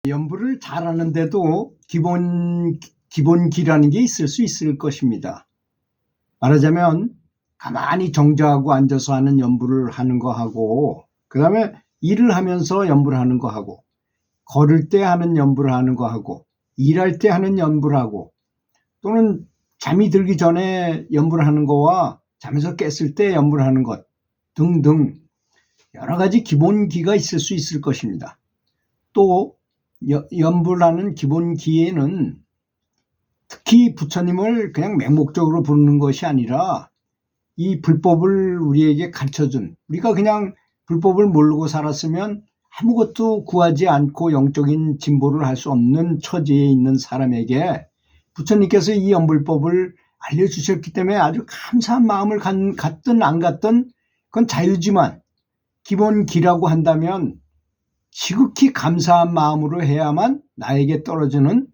연부를 잘하는데도 기본기라는 게 있을 수 있을 것입니다. 말하자면 가만히 정저하고 앉아서 하는 연부를 하는 거하고, 그 다음에 일을 하면서 연부를 하는 거하고, 걸을 때 하는 연부를 하는 거하고, 일할 때 하는 연부를 하고, 또는 잠이 들기 전에 연부를 하는 거와 잠에서 깼을 때 연부를 하는 것 등등 여러 가지 기본기가 있을 수 있을 것입니다. 또 연부를 하는 기본기에는 특히 부처님을 그냥 맹목적으로 부르는 것이 아니라 이 불법을 우리에게 가르쳐준, 우리가 그냥 불법을 모르고 살았으면 아무것도 구하지 않고 영적인 진보를 할 수 없는 처지에 있는 사람에게 부처님께서 이 연불법을 알려주셨기 때문에 아주 감사한 마음을 갖든 안 갖든 그건 자유지만 기본기라고 한다면 지극히 감사한 마음으로 해야만 나에게 떨어지는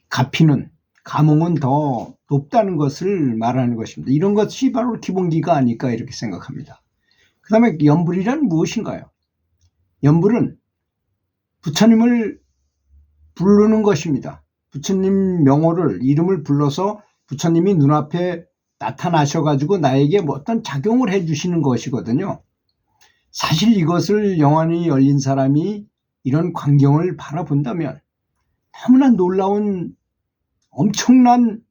갚이는 감흥은 더 높다는 것을 말하는 것입니다. 이런 것이 바로 기본기가 아닐까 이렇게 생각합니다. 그 다음에 연불이란 무엇인가요? 연불은 부처님을 부르는 것입니다. 부처님 명호를, 이름을 불러서 부처님이 눈앞에 나타나셔가지고 나에게 뭐 어떤 작용을 해주시는 것이거든요. 사실 이것을 영안이 열린 사람이 이런 광경을 바라본다면 너무나 놀라운 엄청난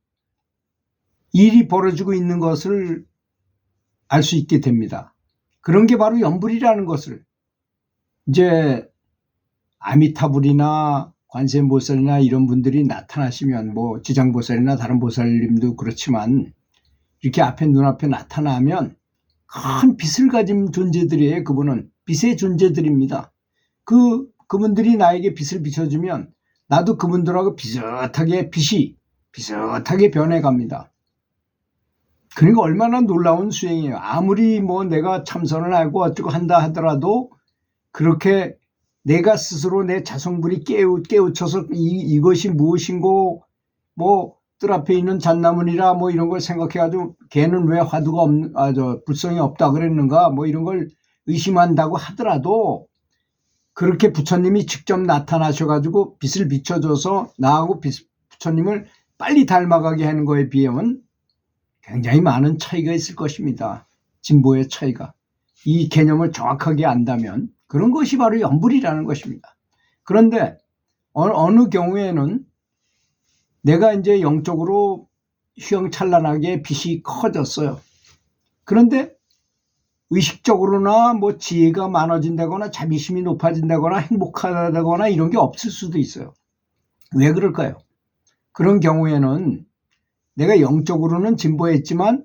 일이 벌어지고 있는 것을 알 수 있게 됩니다. 그런 게 바로 연불이라는 것을, 이제 아미타불이나 관세음보살이나 이런 분들이 나타나시면, 뭐 지장보살이나 다른 보살님도 그렇지만 이렇게 눈앞에 나타나면 큰 빛을 가진 존재들이에요. 그분은 빛의 존재들입니다. 그분들이 나에게 빛을 비춰주면 나도 그분들하고 비슷하게 빛이 비슷하게 변해갑니다. 그러니까 얼마나 놀라운 수행이에요. 아무리 뭐 내가 참선을 하고 어쩌고 한다 하더라도 그렇게 내가 스스로 내 자성불이 깨우쳐서 이것이 무엇인고, 뭐 뜰 앞에 있는 잣나무니라 뭐 이런 걸 생각해가지고 걔는 왜 화두가 불성이 없다 그랬는가 뭐 이런 걸 의심한다고 하더라도 그렇게 부처님이 직접 나타나셔가지고 빛을 비춰줘서 나하고 부처님을 빨리 닮아가게 하는 거에 비하면 굉장히 많은 차이가 있을 것입니다. 진보의 차이가. 이 개념을 정확하게 안다면 그런 것이 바로 연불이라는 것입니다. 그런데 어느 경우에는 내가 이제 영적으로 휘황찬란하게 빛이 커졌어요. 그런데 의식적으로나 뭐 지혜가 많아진다거나 자비심이 높아진다거나 행복하다거나 이런 게 없을 수도 있어요. 왜 그럴까요? 그런 경우에는 내가 영적으로는 진보했지만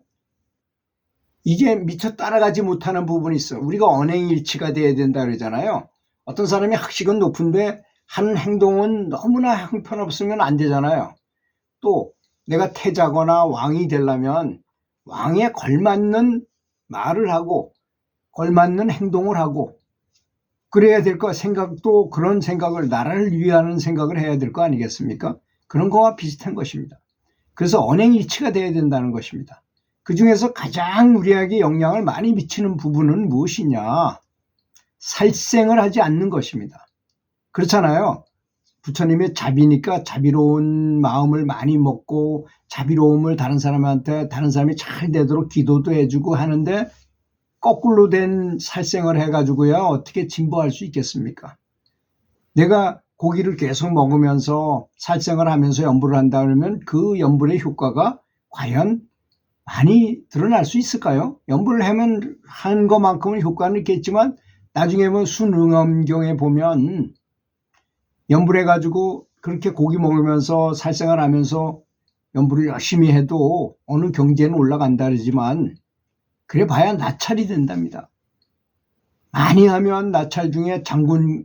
이게 미처 따라가지 못하는 부분이 있어요. 우리가 언행일치가 돼야 된다 그러잖아요. 어떤 사람이 학식은 높은데 하는 행동은 너무나 형편없으면 안 되잖아요. 또 내가 태자거나 왕이 되려면 왕에 걸맞는 말을 하고 걸맞는 행동을 하고 그래야 될 거, 생각도 그런 생각을, 나라를 위하는 생각을 해야 될 거 아니겠습니까? 그런 거와 비슷한 것입니다. 그래서 언행일치가 돼야 된다는 것입니다. 그 중에서 가장 우리에게 영향을 많이 미치는 부분은 무엇이냐? 살생을 하지 않는 것입니다. 그렇잖아요. 부처님의 자비니까 자비로운 마음을 많이 먹고 자비로움을 다른 사람이 잘 되도록 기도도 해주고 하는데 거꾸로 된 살생을 해가지고야 어떻게 진보할 수 있겠습니까? 내가 고기를 계속 먹으면서 살생을 하면서 연불을 한다 그러면 그 연불의 효과가 과연 많이 드러날 수 있을까요? 연불을 하면 한 것만큼은 효과는 있겠지만 나중에 뭐 순응엄경에 보면 연불해가지고 그렇게 고기 먹으면서 살생을 하면서 연불을 열심히 해도 어느 경지에는 올라간다 그러지만 그래 봐야 나찰이 된답니다. 많이 하면 나찰 중에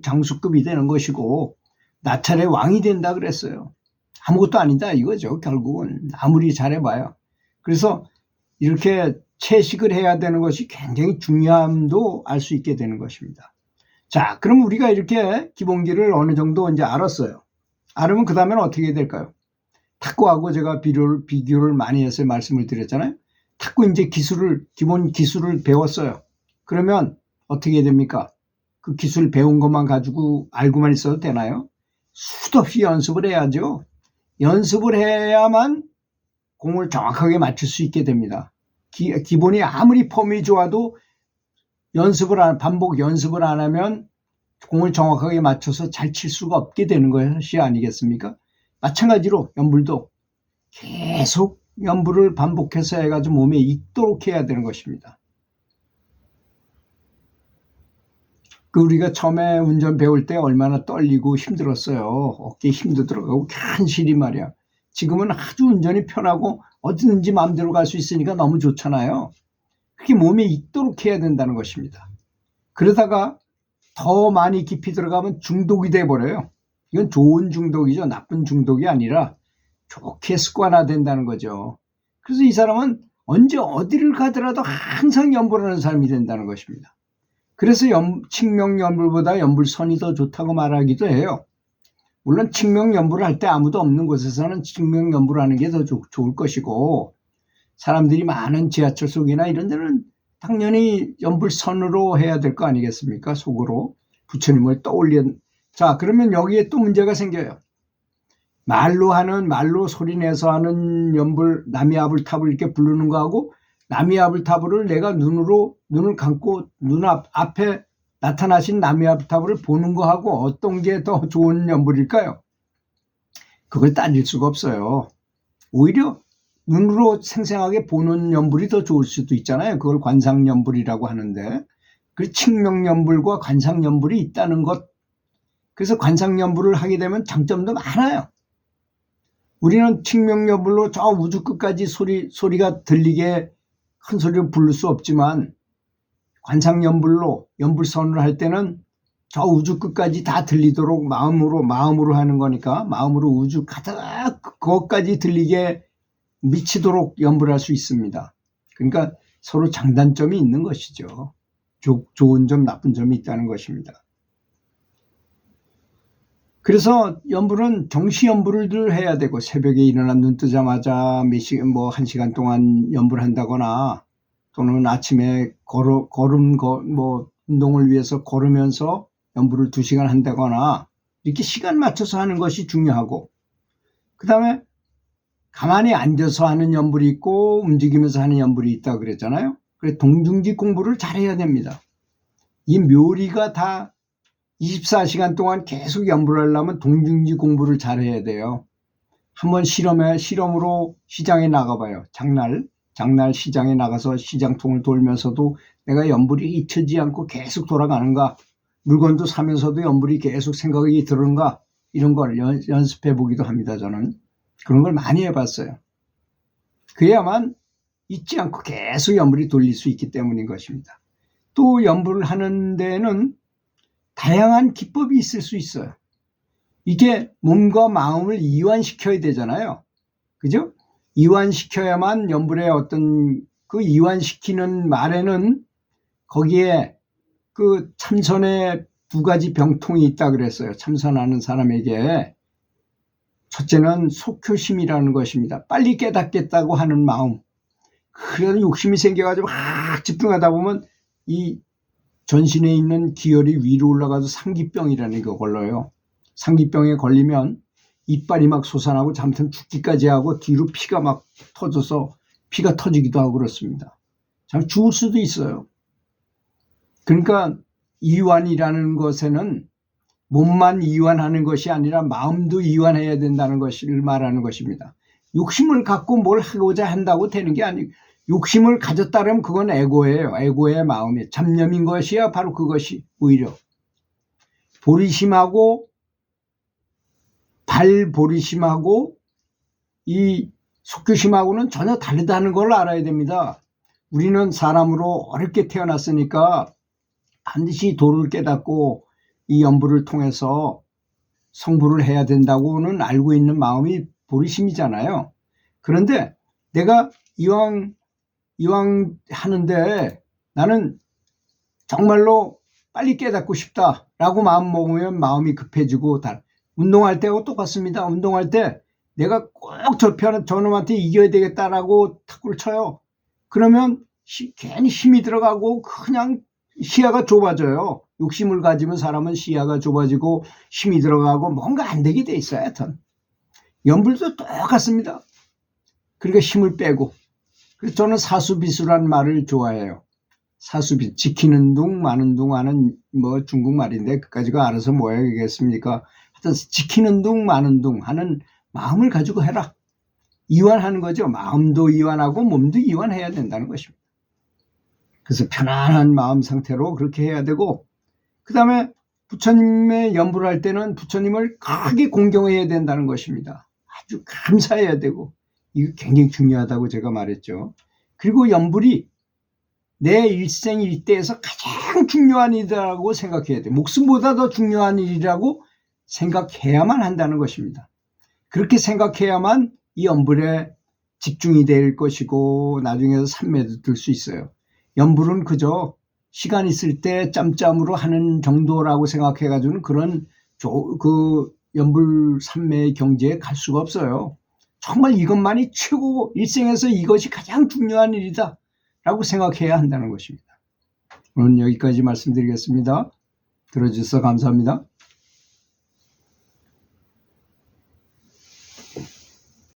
장수급이 되는 것이고 나찰의 왕이 된다 그랬어요. 아무것도 아니다 이거죠. 결국은 아무리 잘해봐요. 그래서 이렇게 채식을 해야 되는 것이 굉장히 중요함도 알 수 있게 되는 것입니다. 자, 그럼 우리가 이렇게 기본기를 어느 정도 이제 알았어요. 알으면 그 다음에는 어떻게 될까요? 탁구하고 제가 비교를 많이 해서 말씀을 드렸잖아요. 탁구 이제 기본 기술을 배웠어요. 그러면 어떻게 됩니까? 그 기술 배운 것만 가지고 알고만 있어도 되나요? 수도 없이 연습을 해야죠. 연습을 해야만 공을 정확하게 맞출 수 있게 됩니다. 기본이 아무리 폼이 좋아도 반복 연습을 안 하면 공을 정확하게 맞춰서 잘 칠 수가 없게 되는 것이 아니겠습니까? 마찬가지로 연불도 계속 연불을 반복해서 해가지고 몸에 익도록 해야 되는 것입니다. 우리가 처음에 운전 배울 때 얼마나 떨리고 힘들었어요. 어깨에 힘도 들어가고 간신히 말이야. 지금은 아주 운전이 편하고 어디든지 마음대로 갈 수 있으니까 너무 좋잖아요. 그게 몸에 익도록 해야 된다는 것입니다. 그러다가 더 많이 깊이 들어가면 중독이 돼버려요. 이건 좋은 중독이죠. 나쁜 중독이 아니라 좋게 습관화된다는 거죠. 그래서 이 사람은 언제 어디를 가더라도 항상 연불을 하는 사람이 된다는 것입니다. 그래서 칙명연불보다 연불선이 더 좋다고 말하기도 해요. 물론 칙명연불을 할 때 아무도 없는 곳에서는 칙명연불을 하는 게 더 좋을 것이고, 사람들이 많은 지하철 속이나 이런 데는 당연히 연불선으로 해야 될 거 아니겠습니까? 속으로 부처님을 떠올린. 자, 그러면 여기에 또 문제가 생겨요. 말로 소리 내서 하는 연불, 나미아불탑을 이렇게 부르는 거하고, 나미아불탑을 내가 눈을 감고 눈 앞에 나타나신 나미아불탑을 보는 거하고 어떤 게 더 좋은 연불일까요? 그걸 따질 수가 없어요. 오히려 눈으로 생생하게 보는 연불이 더 좋을 수도 있잖아요. 그걸 관상연불이라고 하는데, 그 칙명연불과 관상연불이 있다는 것. 그래서 관상연불을 하게 되면 장점도 많아요. 우리는 칙명연불로 저 우주 끝까지 소리가 들리게 큰 소리로 부를 수 없지만, 관상연불로 연불선을 할 때는 저 우주 끝까지 다 들리도록 마음으로 하는 거니까, 마음으로 우주 가득 그것까지 들리게 미치도록 연불할 수 있습니다. 그러니까 서로 장단점이 있는 것이죠. 좋은 점, 나쁜 점이 있다는 것입니다. 그래서 연불은 정시연불을 해야 되고, 새벽에 일어나 눈 뜨자마자 몇 시간, 1시간 동안 연불한다거나, 또는 아침에 운동을 위해서 걸으면서 연불을 2시간 한다거나, 이렇게 시간 맞춰서 하는 것이 중요하고, 그 다음에 가만히 앉아서 하는 연불이 있고 움직이면서 하는 연불이 있다고 그랬잖아요. 그래서 동중직 공부를 잘해야 됩니다. 이 묘리가 다 24시간 동안 계속 연불을 하려면 동중직 공부를 잘해야 돼요. 한번 실험으로 시장에 나가봐요. 장날 시장에 나가서 시장통을 돌면서도 내가 연불이 잊혀지지 않고 계속 돌아가는가, 물건도 사면서도 연불이 계속 생각이 드는가, 이런 걸 연습해 보기도 합니다. 저는 그런 걸 많이 해봤어요. 그래야만 잊지 않고 계속 연불이 돌릴 수 있기 때문인 것입니다. 또 연불을 하는 데는 다양한 기법이 있을 수 있어요. 이게 몸과 마음을 이완시켜야 되잖아요. 그죠? 이완시켜야만 연불의 그 이완시키는 말에는 거기에 그 참선의 2가지 병통이 있다 그랬어요. 참선하는 사람에게. 첫째는 속효심이라는 것입니다. 빨리 깨닫겠다고 하는 마음. 그래서 욕심이 생겨가지고 막 집중하다 보면 이 전신에 있는 기혈이 위로 올라가서 상기병이라는 거 걸려요. 상기병에 걸리면 이빨이 막 솟아나고 잠깐 죽기까지 하고 뒤로 피가 막 터져서 피가 터지기도 하고 그렇습니다. 참 죽을 수도 있어요. 그러니까 이완이라는 것에는 몸만 이완하는 것이 아니라 마음도 이완해야 된다는 것을 말하는 것입니다. 욕심을 갖고 뭘 하고자 한다고 되는 게 아니고, 욕심을 가졌다면 그건 에고예요. 에고의 마음이 잡념인 것이야. 바로 그것이 오히려 보리심하고 발보리심하고 이 속교심하고는 전혀 다르다는 걸 알아야 됩니다. 우리는 사람으로 어렵게 태어났으니까 반드시 도를 깨닫고 이 연불을 통해서 성불을 해야 된다고는 알고 있는 마음이 보리심이잖아요. 그런데 내가 이왕 하는데 나는 정말로 빨리 깨닫고 싶다라고 마음 먹으면 마음이 급해지고, 운동할 때하고 똑같습니다. 운동할 때 내가 꼭 저놈한테 이겨야 되겠다라고 탁구를 쳐요. 그러면 괜히 힘이 들어가고 그냥 시야가 좁아져요. 욕심을 가지면 사람은 시야가 좁아지고 힘이 들어가고 뭔가 안 되게 돼 있어요. 하여튼 연불도 똑같습니다. 그러니까 힘을 빼고. 그래서 저는 사수비수란 말을 좋아해요. 사수비, 지키는 둥 마는 둥 하는 뭐 중국말인데 그까지가 알아서 뭐 해야겠습니까? 하여튼 지키는 둥 마는 둥 하는 마음을 가지고 해라. 이완하는 거죠. 마음도 이완하고 몸도 이완해야 된다는 것입니다. 그래서 편안한 마음 상태로 그렇게 해야 되고, 그 다음에 부처님의 연불을 할 때는 부처님을 크게 공경해야 된다는 것입니다. 아주 감사해야 되고, 이거 굉장히 중요하다고 제가 말했죠. 그리고 연불이 내 일생 일대에서 가장 중요한 일이라고 생각해야 돼. 목숨보다 더 중요한 일이라고 생각해야만 한다는 것입니다. 그렇게 생각해야만 이 연불에 집중이 될 것이고 나중에 삼매도 들 수 있어요. 연불은 그저 시간 있을 때 짬짬으로 하는 정도라고 생각해가지고는 그런 그 연불 삼매의 경지에 갈 수가 없어요. 정말 이것만이 최고, 일생에서 이것이 가장 중요한 일이다 라고 생각해야 한다는 것입니다. 오늘 여기까지 말씀드리겠습니다. 들어주셔서 감사합니다.